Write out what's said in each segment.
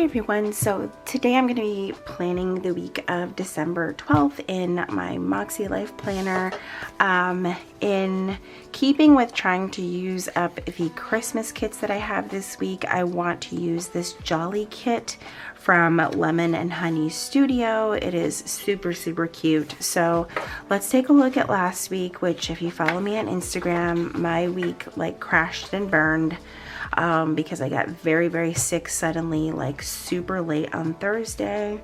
Hi everyone, so today I'm going to be planning the week of December 12th in my Makselife planner. In keeping with trying to use up the Christmas kits that I have this week, I want to use this Jolly kit from Lemon and Honey Studio. It is super cute. So let's take a look at last week, which if you follow me on Instagram, my week like crashed and burned. Because I got very sick suddenly, like super late on Thursday.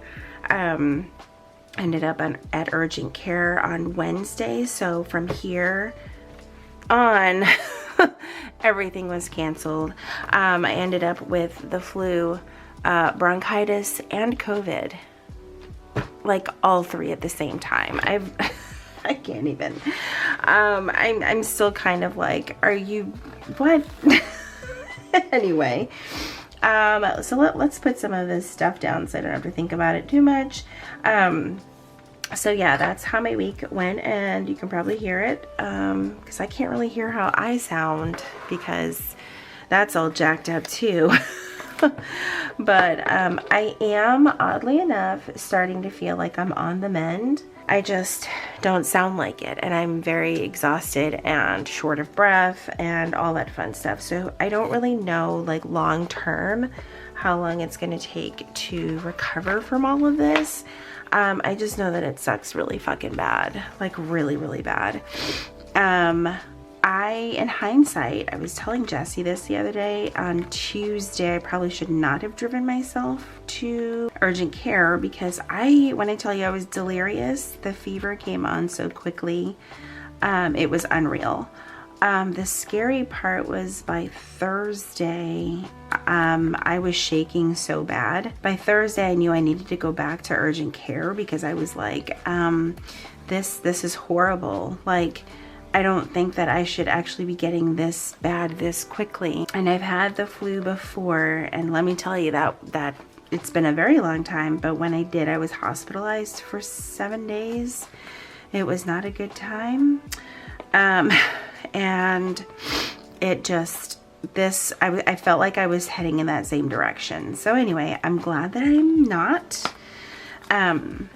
Ended up at urgent care on Wednesday, so from here on everything was canceled. I ended up with the flu, bronchitis, and COVID, like all three at the same time. I can't even. I'm still kind of like, are you what? Anyway, so let's put some of this stuff down so I don't have to think about it too much. So yeah, that's how my week went, and you can probably hear it because I can't really hear how I sound because that's all jacked up too. But I am, oddly enough, starting to feel like I'm on the mend. I just don't sound like it, and I'm very exhausted and short of breath and all that fun stuff. So I don't really know, like, long term how long it's going to take to recover from all of this. I just know that it sucks really fucking bad, like really bad. In hindsight, I was telling Jessie this the other day. On Tuesday, I probably should not have driven myself to urgent care because when I tell you I was delirious, the fever came on so quickly. It was unreal. The scary part was by Thursday, I was shaking so bad. By Thursday, I knew I needed to go back to urgent care because I was like, this is horrible. Like, I don't think that I should actually be getting this bad this quickly. And I've had the flu before, and let me tell you that it's been a very long time, but when I did, I was hospitalized for 7 days. It was not a good time. And it just, I felt like I was heading in that same direction. So anyway, I'm glad that I'm not. And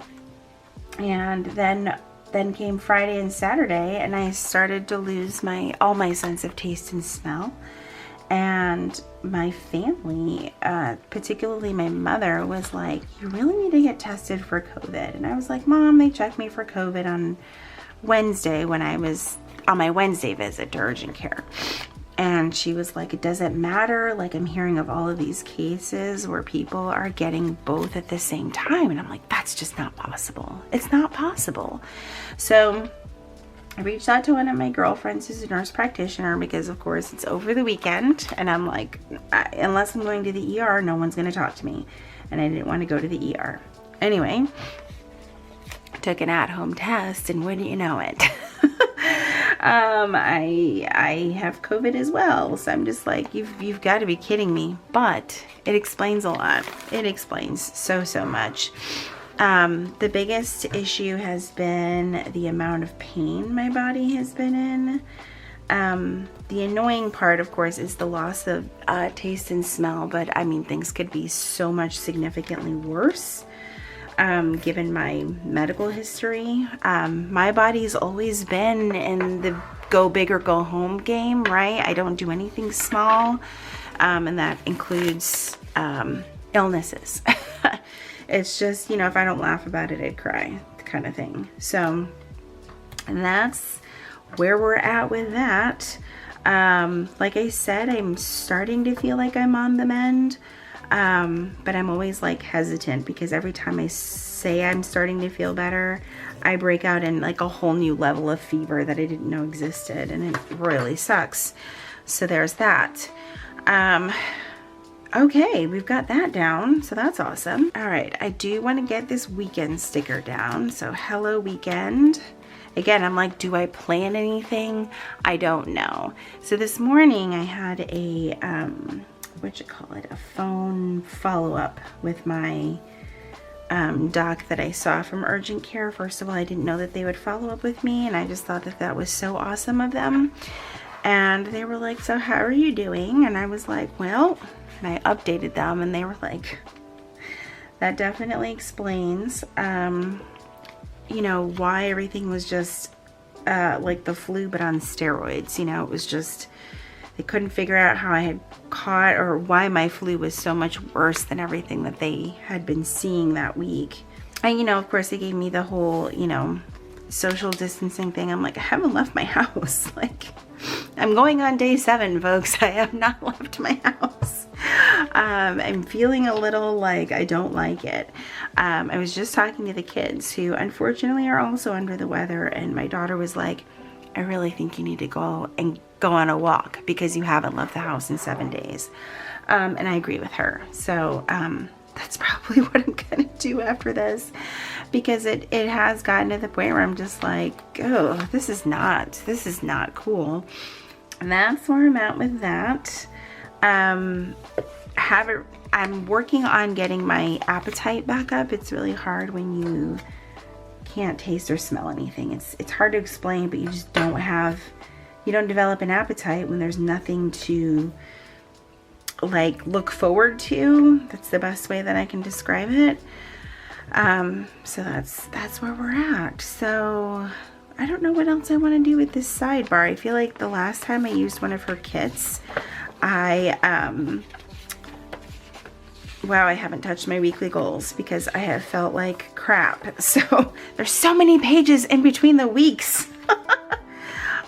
then came Friday and Saturday, and I started to lose all my sense of taste and smell. And my family, particularly my mother, was like, you really need to get tested for COVID. And I was like, Mom, they checked me for COVID on Wednesday when I was on my Wednesday visit to urgent care. And she was like, it doesn't matter. Like, I'm hearing of all of these cases where people are getting both at the same time. And I'm like, that's just not possible. It's not possible. So I reached out to one of my girlfriends who's a nurse practitioner because, of course, it's over the weekend. And I'm like, unless I'm going to the ER, no one's going to talk to me. And I didn't want to go to the ER. Anyway, took an at-home test, and wouldn't you know it? I have COVID as well, so I'm just like, you've got to be kidding me. But it explains a lot. It explains so much. The biggest issue has been the amount of pain my body has been in. The annoying part, of course, is the loss of taste and smell, but I mean, things could be so much significantly worse. Given my medical history, my body's always been in the go big or go home game, right? I don't do anything small, and that includes illnesses. It's just, you know, if I don't laugh about it, I'd cry, kind of thing. So, and that's where we're at with that. Like I said, I'm starting to feel like I'm on the mend. But I'm always like hesitant because every time I say I'm starting to feel better, I break out in like a whole new level of fever that I didn't know existed, and it really sucks. So there's that. Okay, we've got that down, so that's awesome. All right, I do want to get this weekend sticker down. So hello weekend. Again, I'm like, do I plan anything? I don't know. So this morning I had a, a phone follow-up with my doc that I saw from urgent care. First of all, I didn't know that they would follow up with me, and I just thought that that was so awesome of them. And they were like, so how are you doing? And I was like, well, and I updated them, and they were like, that definitely explains, you know, why everything was just like the flu but on steroids. You know, it was just, they couldn't figure out how I had caught, or why my flu was so much worse than everything that they had been seeing that week. And, you know, of course they gave me the whole, you know, social distancing thing. I'm like, I haven't left my house. Like, I'm going on day 7, folks. I have not left my house. I'm feeling a little like I don't like it. I was just talking to the kids, who unfortunately are also under the weather, and my daughter was like, I really think you need to go on a walk because you haven't left the house in 7 days. And I agree with her. So that's probably what I'm gonna do after this, because it has gotten to the point where I'm just like, oh, this is not cool. And that's where I'm at with that. I'm working on getting my appetite back up. It's really hard when you can't taste or smell anything. It's hard to explain, but you just don't develop an appetite when there's nothing to like look forward to. That's the best way that I can describe it. So that's where we're at. So I don't know what else I want to do with this sidebar. I feel like the last time I used one of her kits, I haven't touched my weekly goals because I have felt like crap. So there's so many pages in between the weeks.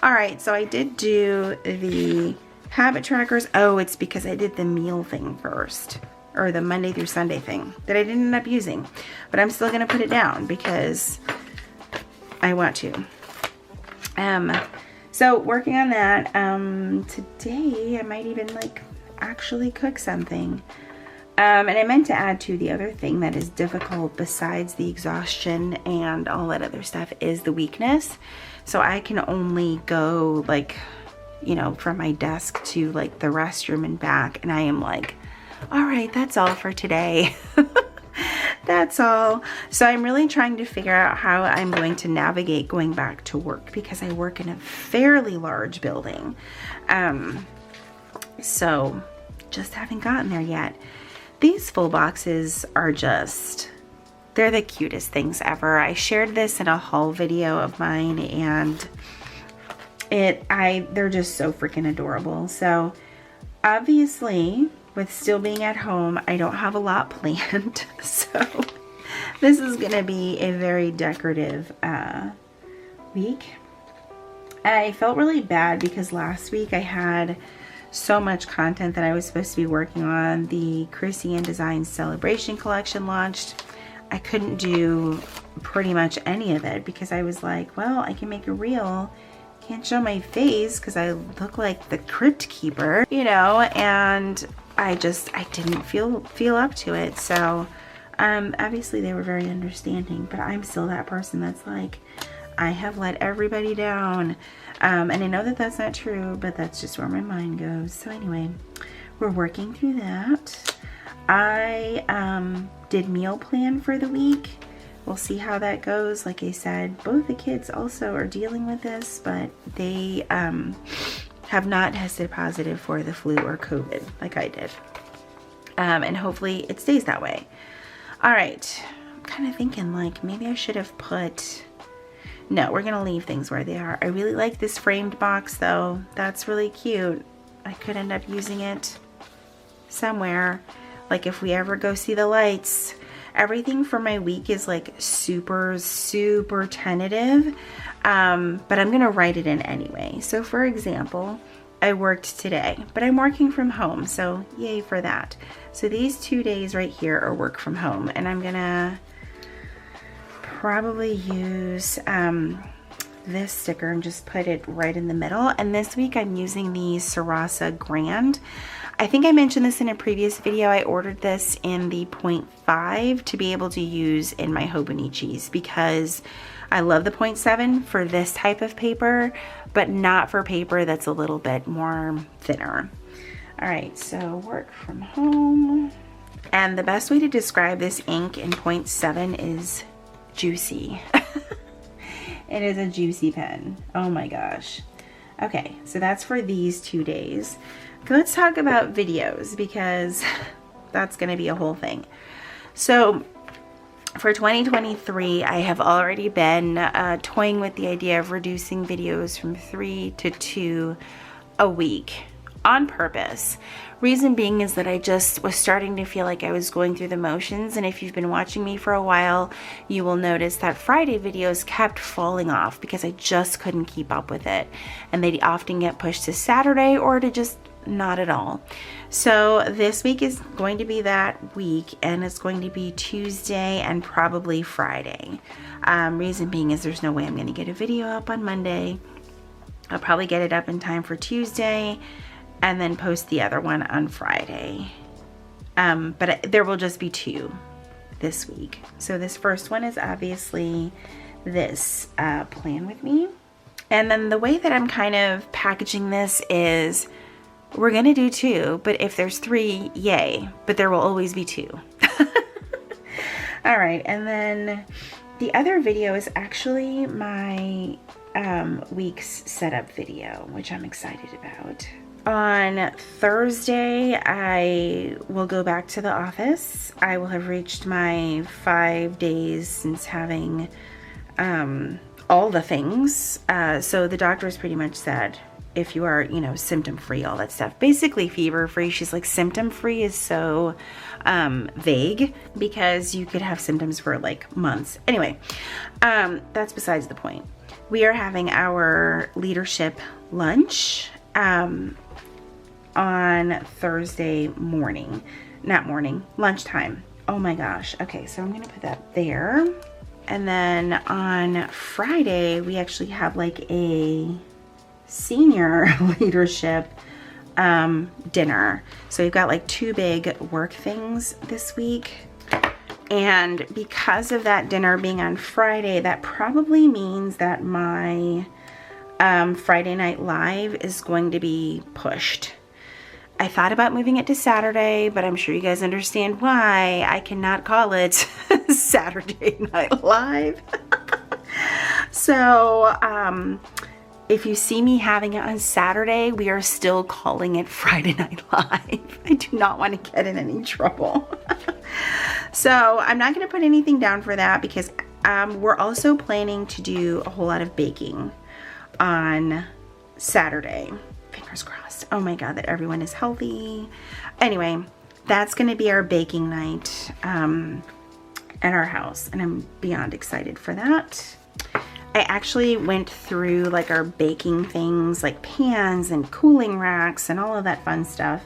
All right, so I did do the habit trackers. Oh, it's because I did the meal thing first, or the Monday through Sunday thing that I didn't end up using, but I'm still gonna put it down because I want to. So working on that. Today I might even like actually cook something. And I meant to add to the other thing that is difficult besides the exhaustion and all that other stuff is the weakness. So I can only go like, you know, from my desk to like the restroom and back, and I am like, all right, that's all for today. That's all. So I'm really trying to figure out how I'm going to navigate going back to work, because I work in a fairly large building. So just haven't gotten there yet. These full boxes are just, they're the cutest things ever. I shared this in a haul video of mine, and they're just so freaking adorable. So obviously, with still being at home, I don't have a lot planned. So this is gonna be a very decorative week. I felt really bad because last week I had so much content that I was supposed to be working on. The Chrissy and Design Celebration Collection launched. I couldn't do pretty much any of it because I was like, well, I can make a reel. Can't show my face because I look like the crypt keeper, you know, and I didn't feel up to it. So obviously they were very understanding, but I'm still that person that's like, I have let everybody down. And I know that that's not true, but that's just where my mind goes. So anyway, we're working through that. I did meal plan for the week. We'll see how that goes. Like I said, both the kids also are dealing with this, but they have not tested positive for the flu or COVID like I did. And hopefully it stays that way. All right, I'm kind of thinking like maybe I should have put, no, we're gonna leave things where they are. I really like this framed box though. That's really cute. I could end up using it somewhere. Like if we ever go see the lights. Everything for my week is like super tentative, but I'm gonna write it in anyway. So for example, I worked today, but I'm working from home, so yay for that. So these 2 days right here are work from home, and I'm gonna probably use this sticker and just put it right in the middle. And this week I'm using the Sarasa Grand. I think I mentioned this in a previous video. I ordered this in the 0.5 to be able to use in my Hobonichis because I love the 0.7 for this type of paper, but not for paper that's a little bit more thinner. All right, so work from home. And the best way to describe this ink in 0.7 is juicy. It is a juicy pen. Oh my gosh. Okay, so that's for these 2 days. Okay, let's talk about videos because that's gonna be a whole thing. So for 2023, I have already been toying with the idea of reducing videos from 3 to 2 a week on purpose. Reason being is that I just was starting to feel like I was going through the motions, and if you've been watching me for a while, you will notice that Friday videos kept falling off because I just couldn't keep up with it, and they'd often get pushed to Saturday or to just not at all. So this week is going to be that week, and it's going to be Tuesday and probably Friday. Reason being is there's no way I'm going to get a video up on Monday. I'll probably get it up in time for Tuesday and then post the other one on Friday. But there will just be 2 this week. So this first one is obviously this plan with me. And then the way that I'm kind of packaging this is we're gonna do 2, but if there's 3, yay, but there will always be 2. All right, and then the other video is actually my week's setup video, which I'm excited about. On Thursday, I will go back to the office. I will have reached my 5 days since having all the things. So the doctor's pretty much said, if you are, you know, symptom-free, all that stuff. Basically fever-free. She's like, symptom-free is so vague because you could have symptoms for like months. Anyway, that's besides the point. We are having our leadership lunch on Thursday morning. Not morning, lunchtime. Oh my gosh. Okay, so I'm gonna put that there. And then on Friday, we actually have like a senior leadership dinner. So we've got like 2 big work things this week. And because of that dinner being on Friday, that probably means that my Friday Night Live is going to be pushed. I thought about moving it to Saturday, but I'm sure you guys understand why I cannot call it Saturday Night Live. So, if you see me having it on Saturday, we are still calling it Friday Night Live. I do not want to get in any trouble. So I'm not going to put anything down for that because we're also planning to do a whole lot of baking on Saturday. Fingers crossed. Oh my God, that everyone is healthy. Anyway, that's going to be our baking night at our house, and I'm beyond excited for that. I actually went through like our baking things, like pans and cooling racks and all of that fun stuff.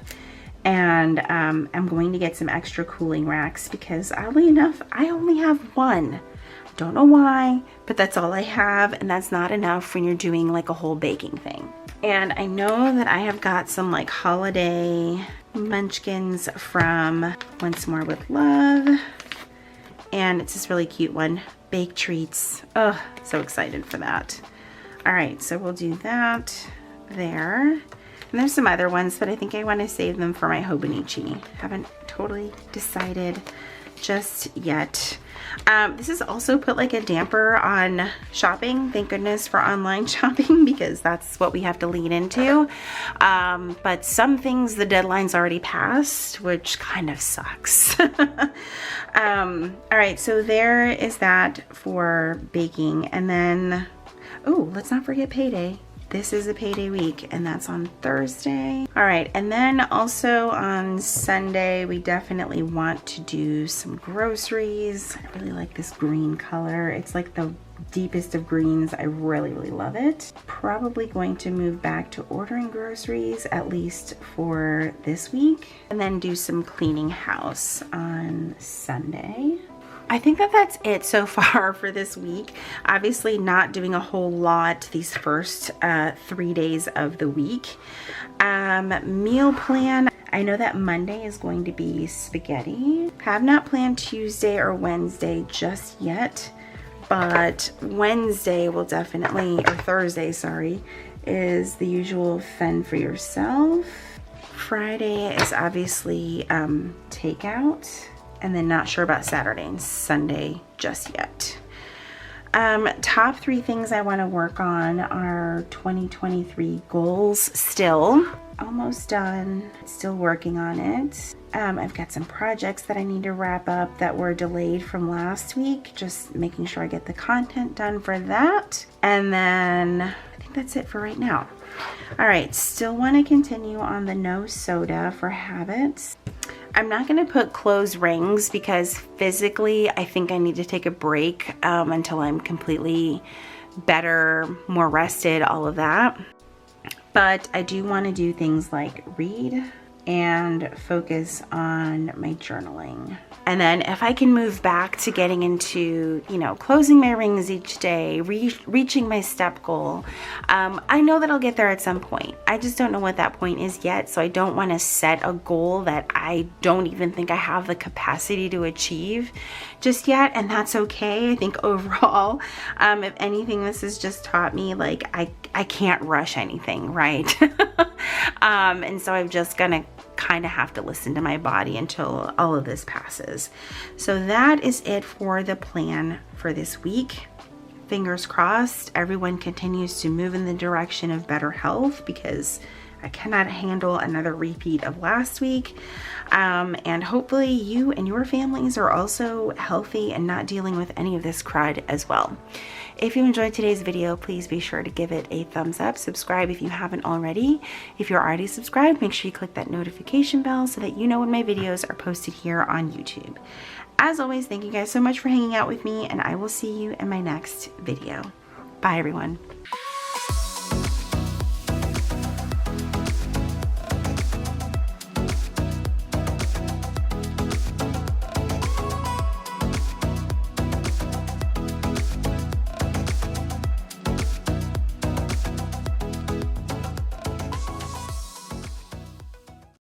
And I'm going to get some extra cooling racks because oddly enough, I only have 1. Don't know why, but that's all I have, and that's not enough when you're doing like a whole baking thing. And I know that I have got some like holiday munchkins from Once More with Love. And it's this really cute one. Baked treats. Oh, so excited for that. All right, so we'll do that there. And there's some other ones, but I think I want to save them for my Hobonichi. Haven't totally decided just yet. This has also put like a damper on shopping. Thank goodness for online shopping because that's what we have to lean into. But some things the deadline's already passed, which kind of sucks. All right, so there is that for baking. And then, oh, let's not forget payday. This is a payday week, and that's on Thursday. All right, and then also on Sunday, we definitely want to do some groceries. I really like this green color. It's like the deepest of greens. I really, really love it. Probably going to move back to ordering groceries, at least for this week, and then do some cleaning house on Sunday. I think that that's it so far for this week. Obviously not doing a whole lot these first 3 days of the week. Meal plan. I know that Monday is going to be spaghetti. Have not planned Tuesday or Wednesday just yet, but Wednesday will definitely, or Thursday, sorry, is the usual fend for yourself. Friday is obviously takeout. And then not sure about Saturday and Sunday just yet. Top 3 things I want to work on are 2023 goals still. almost done. Still working on it. I've got some projects that I need to wrap up that were delayed from last week. Just making sure I get the content done for that. And then I think that's it for right now. All right, still want to continue on the no soda for habits. I'm not going to put closed rings because physically I think I need to take a break until I'm completely better, more rested, all of that. But I do want to do things like read and focus on my journaling. And then if I can move back to getting into, you know, closing my rings each day, reaching my step goal, I know that I'll get there at some point. I just don't know what that point is yet. So I don't want to set a goal that I don't even think I have the capacity to achieve just yet. And that's okay. I think overall, if anything, this has just taught me, like, I can't rush anything, right? And so I'm just gonna kind of have to listen to my body until all of this passes. So that is it for the plan for this week. Fingers crossed, everyone continues to move in the direction of better health, because I cannot handle another repeat of last week. And hopefully you and your families are also healthy and not dealing with any of this crud as well. If you enjoyed today's video, please be sure to give it a thumbs up. Subscribe if you haven't already. If you're already subscribed, make sure you click that notification bell so that you know when my videos are posted here on YouTube. As always, thank you guys so much for hanging out with me, and I will see you in my next video. Bye, everyone.